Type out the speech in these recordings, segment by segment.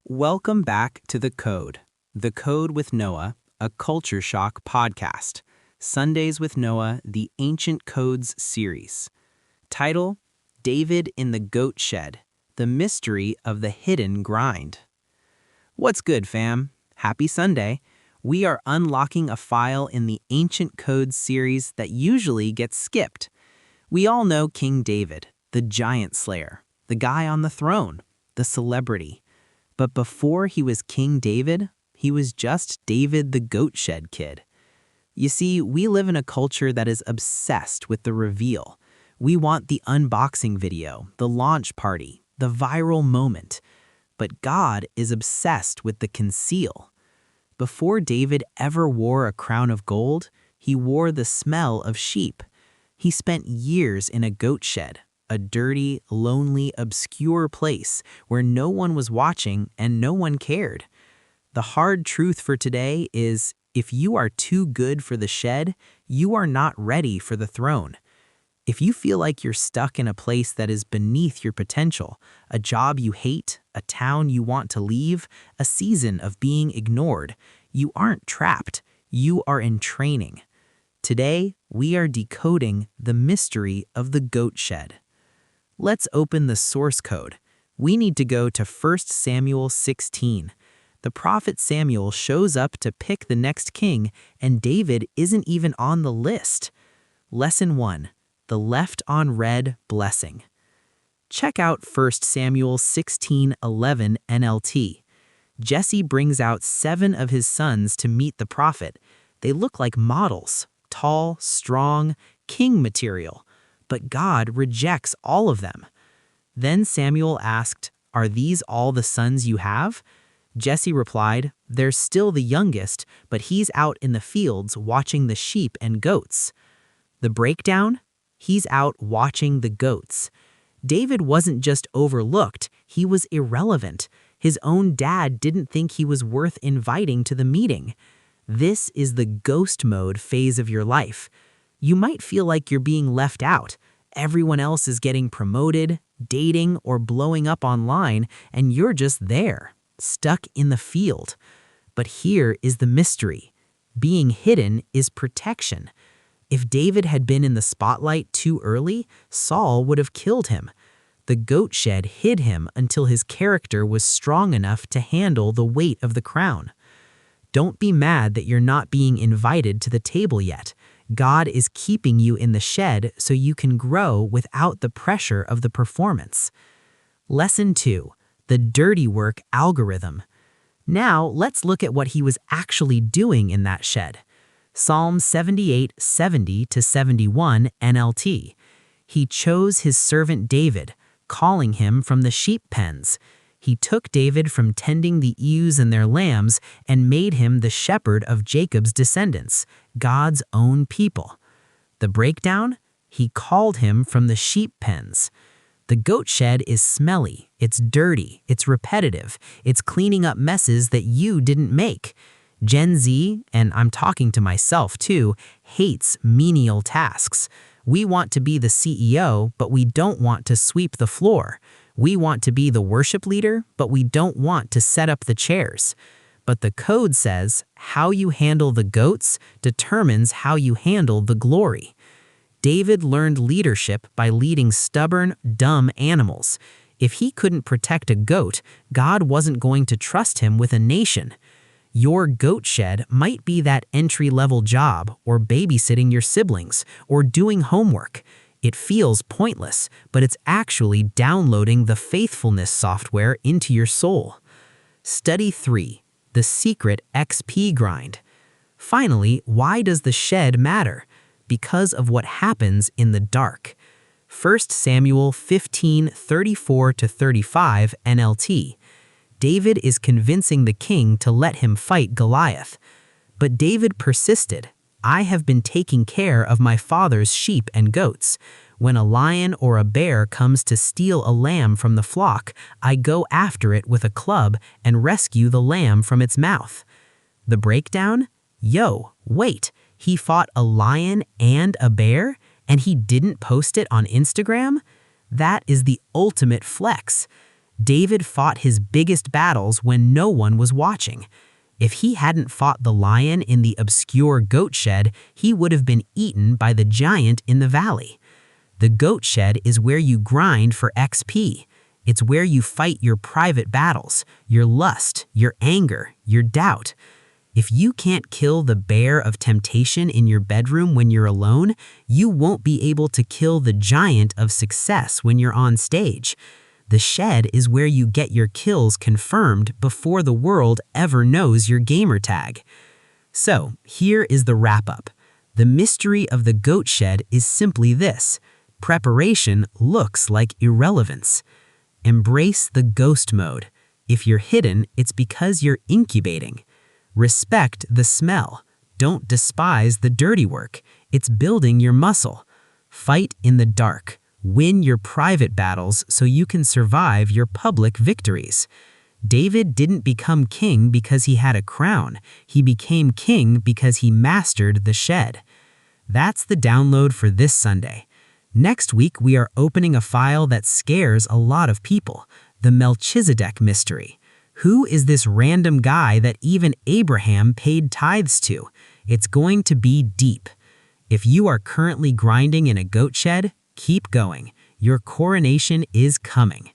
Welcome back to The Code with Noah, a Culture Shock podcast. Sundays with Noah, the Ancient Codes series. Title, David in the Goat Shed, the Mystery of the Hidden Grind. What's good, fam? Happy Sunday. We are unlocking a file in the Ancient Codes series that usually gets skipped. We all know King David, the giant slayer, the guy on the throne, the celebrity. But before he was King David, he was just David the Goat Shed Kid. You see, we live in a culture that is obsessed with the reveal. We want the unboxing video, the launch party, the viral moment. But God is obsessed with the conceal. Before David ever wore a crown of gold, he wore the smell of sheep. He spent years in a goat shed, a dirty, lonely, obscure place where no one was watching and no one cared. The hard truth for today is, if you are too good for the shed, you are not ready for the throne. If you feel like you're stuck in a place that is beneath your potential, a job you hate, a town you want to leave, a season of being ignored, you aren't trapped, you are in training. Today, we are decoding the mystery of the goat shed. Let's open the source code. We need to go to 1 Samuel 16. The prophet Samuel shows up to pick the next king, and David isn't even on the list. Lesson 1. The left on red blessing. Check out 1 Samuel 16:11 NLT. Jesse brings out 7 of his sons to meet the prophet. They look like models, tall, strong, king material. But God rejects all of them. Then Samuel asked, "Are these all the sons you have?" Jesse replied, "There's still the youngest, but he's out in the fields watching the sheep and goats." The breakdown? He's out watching the goats. David wasn't just overlooked, he was irrelevant. His own dad didn't think he was worth inviting to the meeting. This is the ghost mode phase of your life. You might feel like you're being left out. Everyone else is getting promoted, dating, or blowing up online, and you're just there, stuck in the field. But here is the mystery. Being hidden is protection. If David had been in the spotlight too early, Saul would have killed him. The goat shed hid him until his character was strong enough to handle the weight of the crown. Don't be mad that you're not being invited to the table yet. God is keeping you in the shed so you can grow without the pressure of the performance. Lesson 2. The dirty work algorithm. Now let's look at what he was actually doing in that shed. Psalm 78:70-71 NLT. He chose his servant David, calling him from the sheep pens. He took David from tending the ewes and their lambs and made him the shepherd of Jacob's descendants, God's own people. The breakdown? He called him from the sheep pens. The goat shed is smelly, it's dirty, it's repetitive, it's cleaning up messes that you didn't make. Gen Z, and I'm talking to myself too, hates menial tasks. We want to be the CEO, but we don't want to sweep the floor. We want to be the worship leader, but we don't want to set up the chairs. But the code says, how you handle the goats determines how you handle the glory. David learned leadership by leading stubborn, dumb animals. If he couldn't protect a goat, God wasn't going to trust him with a nation. Your goat shed might be that entry-level job, or babysitting your siblings, or doing homework. It feels pointless, but it's actually downloading the faithfulness software into your soul. Study 3. The secret XP grind. Finally, why does the shed matter? Because of what happens in the dark. 1 Samuel 15:34-35 NLT. David is convincing the king to let him fight Goliath. But David persisted. "I have been taking care of my father's sheep and goats. When a lion or a bear comes to steal a lamb from the flock, I go after it with a club and rescue the lamb from its mouth." The breakdown? Wait, he fought a lion and a bear, and he didn't post it on Instagram? That is the ultimate flex. David fought his biggest battles when no one was watching. If he hadn't fought the lion in the obscure goat shed, he would have been eaten by the giant in the valley. The goat shed is where you grind for XP. It's where you fight your private battles, your lust, your anger, your doubt. If you can't kill the bear of temptation in your bedroom when you're alone, you won't be able to kill the giant of success when you're on stage. The shed is where you get your kills confirmed before the world ever knows your gamer tag. So, here is the wrap-up. The mystery of the goat shed is simply this: preparation looks like irrelevance. Embrace the ghost mode. If you're hidden, it's because you're incubating. Respect the smell. Don't despise the dirty work. It's building your muscle. Fight in the dark. Win your private battles so you can survive your public victories. David didn't become king because he had a crown. He became king because he mastered the shed. That's the download for this Sunday. Next week, we are opening a file that scares a lot of people, the Melchizedek mystery. Who is this random guy that even Abraham paid tithes to? It's going to be deep. If you are currently grinding in a goat shed, keep going. Your coronation is coming.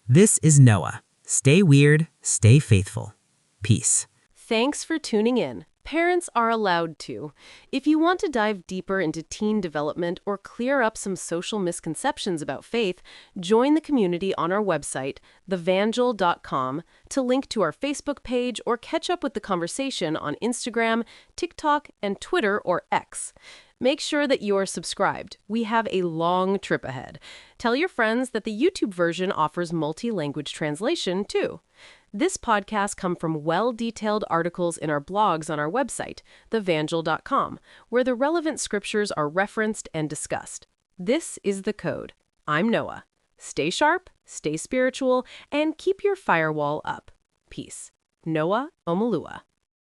This is Noah. Stay weird, stay faithful. Peace. Thanks for tuning in. Parents are allowed to. If you want to dive deeper into teen development or clear up some social misconceptions about faith, join the community on our website, thevangel.com, to link to our Facebook page or catch up with the conversation on Instagram, TikTok, and Twitter or X. Make sure that you are subscribed. We have a long trip ahead. Tell your friends that the YouTube version offers multi-language translation, too. This podcast comes from well-detailed articles in our blogs on our website, thevangel.com, where the relevant scriptures are referenced and discussed. This is The Code. I'm Noah. Stay sharp, stay spiritual, and keep your firewall up. Peace. Noah Omalua.